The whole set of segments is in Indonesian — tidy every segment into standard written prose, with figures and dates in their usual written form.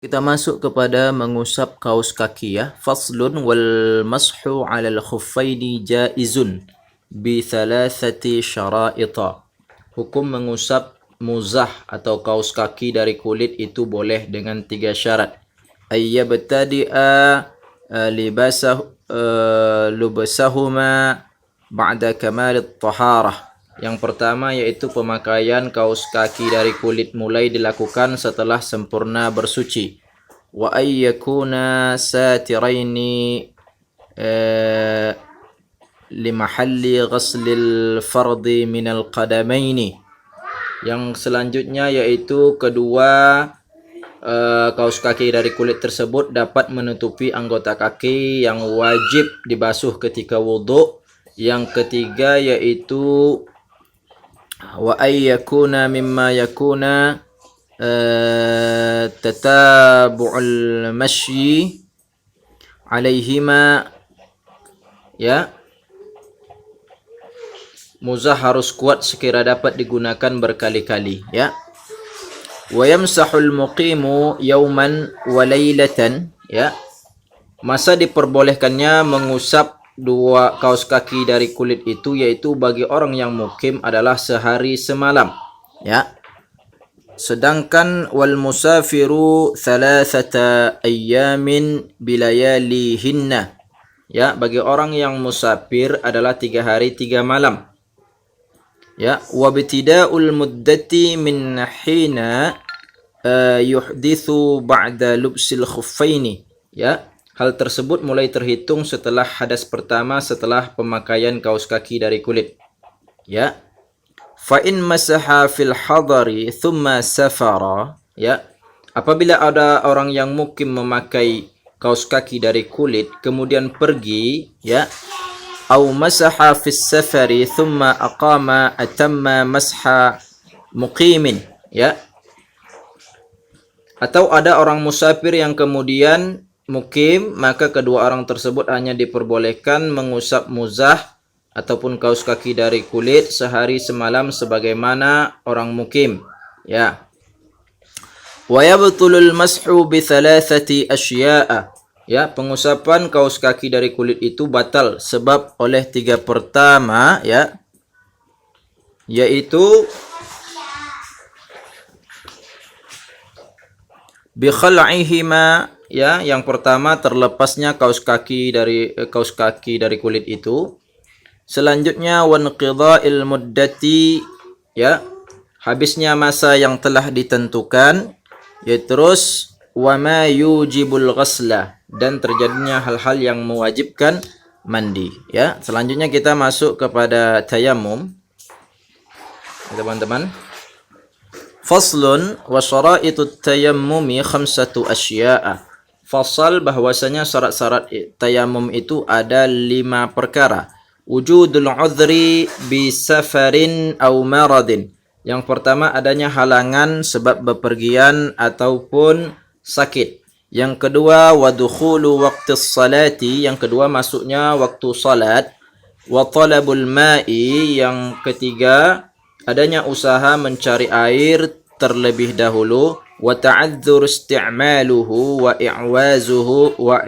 Kita masuk kepada mengusap kaus kaki ya. Faslun wal mashu 'alal khuffaini jaizun bi thalathati syara'ita. Hukum mengusap muzah atau kaus kaki dari kulit itu boleh dengan 3 syarat. Ayyabtadi'a lubasahuma ba'da kamalit taharah. Yang pertama yaitu pemakaian kaus kaki dari kulit mulai dilakukan setelah sempurna bersuci. Wa ayyakuna satiraini limahalli ghaslil fardi minal qadamaini. Yang selanjutnya yaitu kedua kaus kaki dari kulit tersebut dapat menutupi anggota kaki yang wajib dibasuh ketika wudhu. Yang ketiga yaitu wa ayyakuna mimma yakuna tatabu'ul masyi alaihima ya. Muzah harus kuat sekira dapat digunakan berkali-kali ya. Wa yamsahul muqimu yawman wa laylatan ya. Masa diperbolehkannya mengusap dua kaus kaki dari kulit itu yaitu bagi orang yang mukim adalah sehari semalam ya. Sedangkan wal musafiru thalathata ayyamin bilayalihinna ya, bagi orang yang musafir adalah 3 hari 3 malam ya. Wa bitida'ul muddati min hina yuhdithu ba'da lubsil khuffaini ya. Hal tersebut mulai terhitung setelah hadas pertama setelah pemakaian kaus kaki dari kulit. Ya. Fa in masaha fil hadari thumma safara, ya. Apabila ada orang yang mukim memakai kaus kaki dari kulit kemudian pergi, ya. Au masaha fis safari thumma aqama atamma masha muqimin, ya. Atau ada orang musafir yang kemudian mukim, maka kedua orang tersebut hanya diperbolehkan mengusap muzah ataupun kaus kaki dari kulit sehari semalam sebagaimana orang mukim ya. Wa yabtulul mashu bi thalathati asya'a ya. Pengusapan kaus kaki dari kulit itu batal sebab oleh 3 pertama ya, yaitu bi khal'ihima ya. Yang pertama terlepasnya kaus kaki dari kulit itu. Selanjutnya wanqidha'il muddati ya, habisnya masa yang telah ditentukan. Ya, terus wa ma yujibul ghasla, dan terjadinya hal-hal yang mewajibkan mandi ya. Selanjutnya kita masuk kepada tayammum teman-teman. Faslun wa syara'itut tayammumi 5 asya'a. Fasal bahwasanya syarat-syarat tayamum itu ada 5 perkara. Wujudul udhri bi safarin aw maradin. Yang pertama adanya halangan sebab bepergian ataupun sakit. Yang kedua wadukhulu waqtis salati, yang kedua masuknya waktu salat. Wa talabul ma'i, yang ketiga adanya usaha mencari air terlebih dahulu. Wa ta'adzur isti'maluhu wa i'wazuhu wa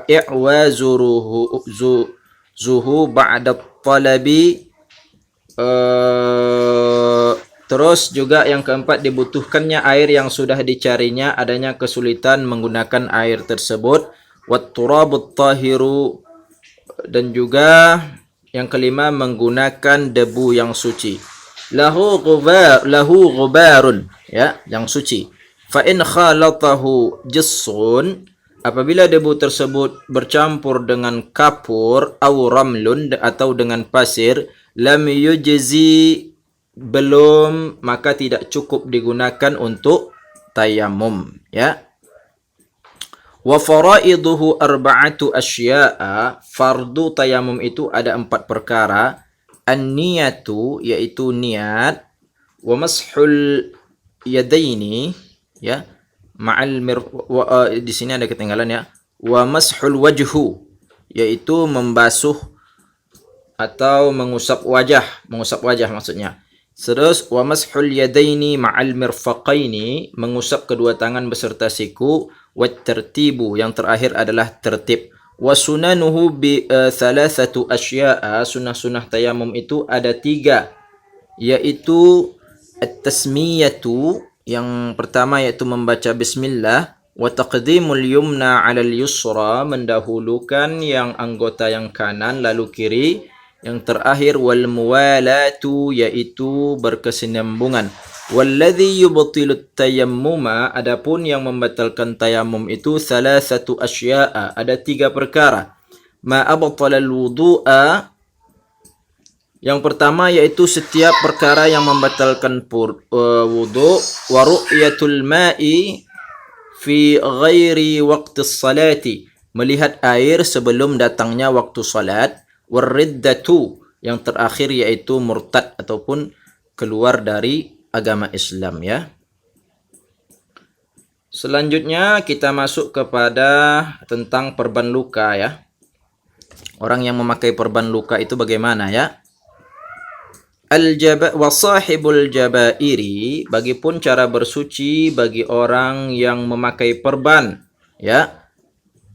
i'wazuruhu zuhu ba'da talabi. Terus juga yang keempat dibutuhkannya air yang sudah dicarinya, adanya kesulitan menggunakan air tersebut. Wat turabut tahiru, dan juga yang kelima menggunakan debu yang suci. Lahu ghubarun ya, yang suci. Fa in khalatahu jissun, apabila debu tersebut bercampur dengan kapur, au ramlun, atau dengan pasir, lam yujzi, belum, maka tidak cukup digunakan untuk tayammum ya. Wa faraiduhu arba'atu asya'a, fardu tayammum itu ada 4 perkara. An-niyatu, yaitu niat. Wa mashul yadaini ya, ma'al di sini ada ketinggalan ya. Wa mashul wajhu, yaitu membasuh atau mengusap wajah maksudnya. Terus wa mashul yadaini ma'al mirfaqaini, mengusap kedua tangan beserta siku, wat tertibu, yang terakhir adalah tertib. Wa sunanuhu bi thalathatu asya'a, sunah-sunah tayamum itu ada 3, yaitu at-tasmiyatu, yang pertama yaitu membaca bismillah, wa taqdimul yumna 'alal yusra, mendahulukan yang anggota yang kanan lalu kiri. Yang terakhir wal muwalatu, yaitu berkesinambungan. Walladhi yubtilut tayammuma, adapun yang membatalkan tayamum itu thalathatu asya'a, ada 3 perkara. Ma abtalal wudu'a, yang pertama yaitu setiap perkara yang membatalkan wudu, wa ru'yatul ma'i fi ghairi waqti salati, melihat air sebelum datangnya waktu salat. Warriddatu, yang terakhir yaitu murtad ataupun keluar dari agama Islam, ya. Selanjutnya kita masuk kepada tentang perban luka, ya. Orang yang memakai perban luka itu bagaimana, ya? Wa sahibul jabairi, bagipun cara bersuci bagi orang yang memakai perban, ya.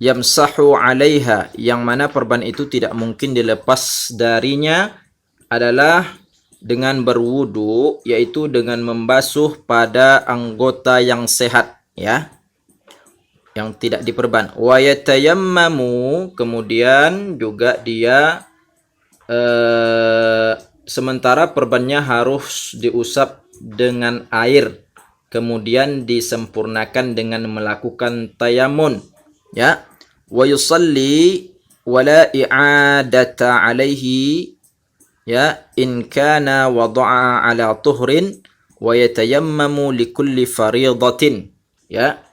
Yamsahu 'alaiha, yang mana perban itu tidak mungkin dilepas darinya, adalah dengan berwudu, yaitu dengan membasuh pada anggota yang sehat, ya, yang tidak diperban. Wa yatayammamu, kemudian juga dia sementara perbannya harus diusap dengan air, kemudian disempurnakan dengan melakukan tayamun, ya. Wa yusalli wala i'adata alaihi, ya, in kana wada'a ala tuhrin wa yatayammamu likulli faridatin, ya.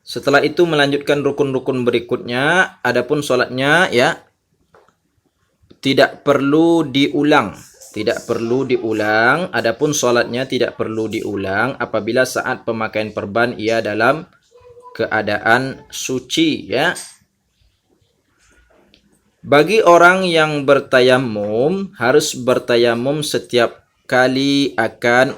Setelah itu melanjutkan rukun-rukun berikutnya. Adapun salatnya, ya, tidak perlu diulang, adapun salatnya tidak perlu diulang apabila saat pemakaian perban ia dalam keadaan suci, ya. Bagi orang yang bertayamum, harus bertayamum setiap kali akan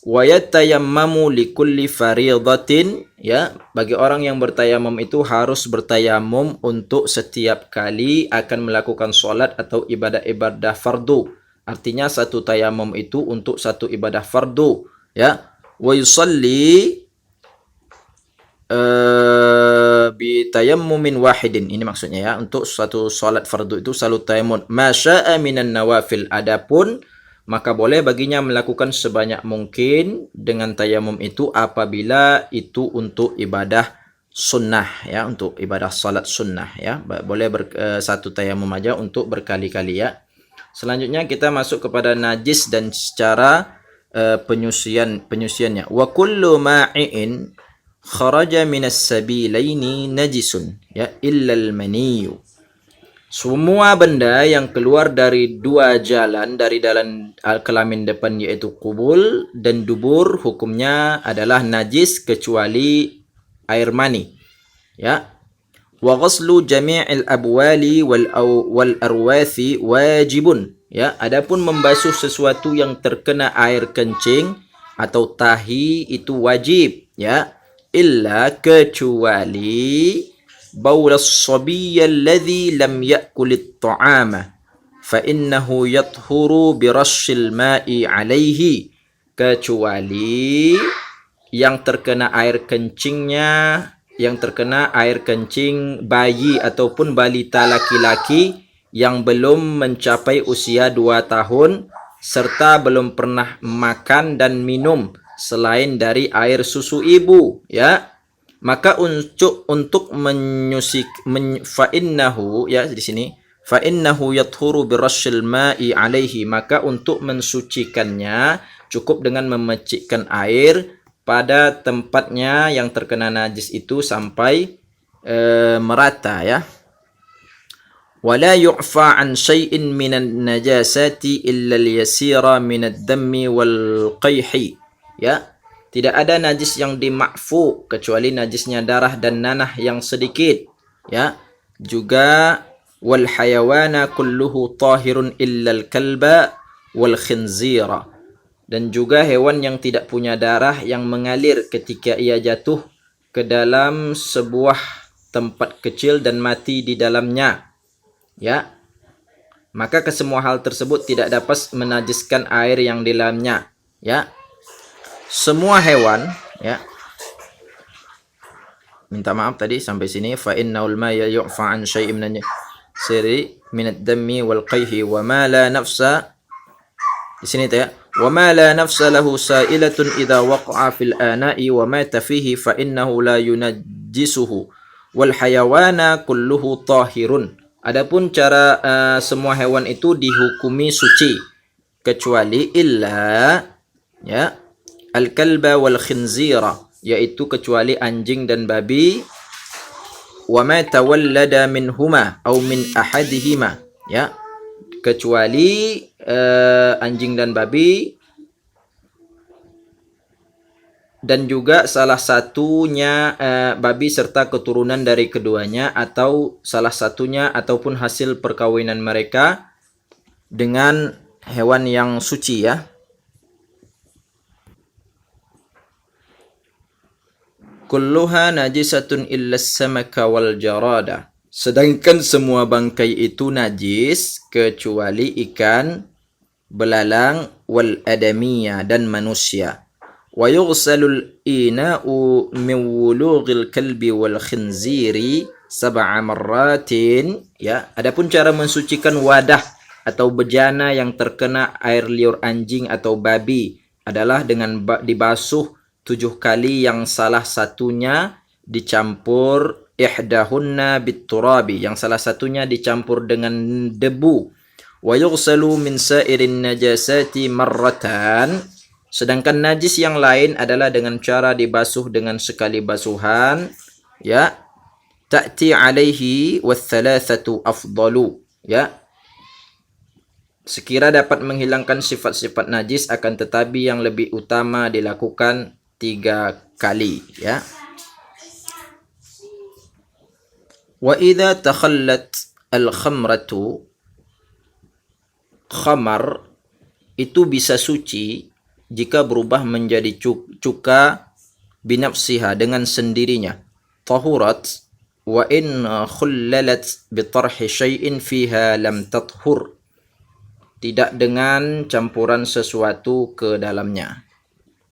wa yatayammamu likulli faridatin, ya. Bagi orang yang bertayamum itu harus bertayamum untuk setiap kali akan melakukan solat atau ibadah-ibadah fardu. Artinya satu tayamum itu untuk satu ibadah fardu, ya. Wa yusalli bi tayammumin wahidin, ini maksudnya, ya, untuk satu salat fardu itu selalu tayammum. Masya'a minan nawafil, adapun maka boleh baginya melakukan sebanyak mungkin dengan tayamum itu apabila itu untuk ibadah sunnah, ya, untuk ibadah salat sunnah, ya. Boleh satu tayamum aja untuk berkali-kali, ya. Selanjutnya kita masuk kepada najis dan secara penyuciannya. Wa kullu ma'iin kharaja minas sabilaini najisun, ya, illal maniyu. Semua benda yang keluar dari 2 jalan, dari jalan kelamin depan yaitu kubul dan dubur, hukumnya adalah najis kecuali air mani, ya. Wa ghaslu jami'il abwali wal arwathi wajibun, ya. Adapun membasuh sesuatu yang terkena air kencing atau tahi itu wajib, ya. Illa, kecuali baul as-sabiyya alladhi lam ya'kulit ta'ama fa innahu yathuru birashil ma'i alaihi, kecuali yang terkena air kencingnya, yang terkena air kencing bayi ataupun balita laki-laki yang belum mencapai usia 2 tahun serta belum pernah makan dan minum selain dari air susu ibu, ya. Maka untuk menyusik fa innahu, ya, di sini fa innahu yathuru birashil ma'i alaihi, maka untuk mensucikannya cukup dengan memecikkan air pada tempatnya yang terkena najis itu sampai merata, ya. Wala yu'fa an syai'in minan najasati illa al-yasira minad dammi wal qayhi, ya. Tidak ada najis yang dima'fu kecuali najisnya darah dan nanah yang sedikit, ya. Juga wal hayawana kulluhu tahirun illal kalba wal khinzira, dan juga hewan yang tidak punya darah yang mengalir ketika ia jatuh ke dalam sebuah tempat kecil dan mati di dalamnya, ya. Maka kesemua hal tersebut tidak dapat menajiskan air yang di dalamnya, ya. Semua hewan, ya. Minta maaf tadi sampai sini. Fa innal ma yu'fa an syai'in min siri min ad-dammi wal qayhi wa ma la nafsa. Di sini ya. Wa ma la nafsa lahu sa'ilatun idza waqa'a fil ana'i wa mata fihi fa innahu la yunajjisuhu wal hayawana kulluhu tahirun. Adapun cara semua hewan itu dihukumi suci kecuali illa, ya, al-kalba wal khinzira, yaitu kecuali anjing dan babi, wa ma tawallada minhuma au min ahadihima, ya, kecuali anjing dan babi dan juga salah satunya babi serta keturunan dari keduanya, atau salah satunya ataupun hasil perkawinan mereka dengan hewan yang suci, ya. Kulluha najisatun illa as-samaka wal jarada. Sedangkan semua bangkai itu najis kecuali ikan, belalang, wal adamiyah, dan manusia. Wa yughsalul ina'u min wulughil kalbi wal khinziri sab'a marratin, ya. Adapun cara mensucikan wadah atau bejana yang terkena air liur anjing atau babi adalah dengan dibasuh 7 kali, yang salah satunya dicampur ihdahunna biturabi, yang salah satunya dicampur dengan debu. Wa yughsalu min sa'irin najasati marratan. Sedangkan najis yang lain adalah dengan cara dibasuh dengan sekali basuhan, ya. Ta'ti alaihi wathalathatu afdalu, ya. Sekira dapat menghilangkan sifat-sifat najis, akan tetapi yang lebih utama dilakukan 3 kali, ya. Wa idza takhallat al-khamratu, khamar itu bisa suci jika berubah menjadi cuka binafsiha, dengan sendirinya. Tahurat wa in khullalat bi tarhi syai'in fiha lam tathur, tidak dengan campuran sesuatu ke dalamnya.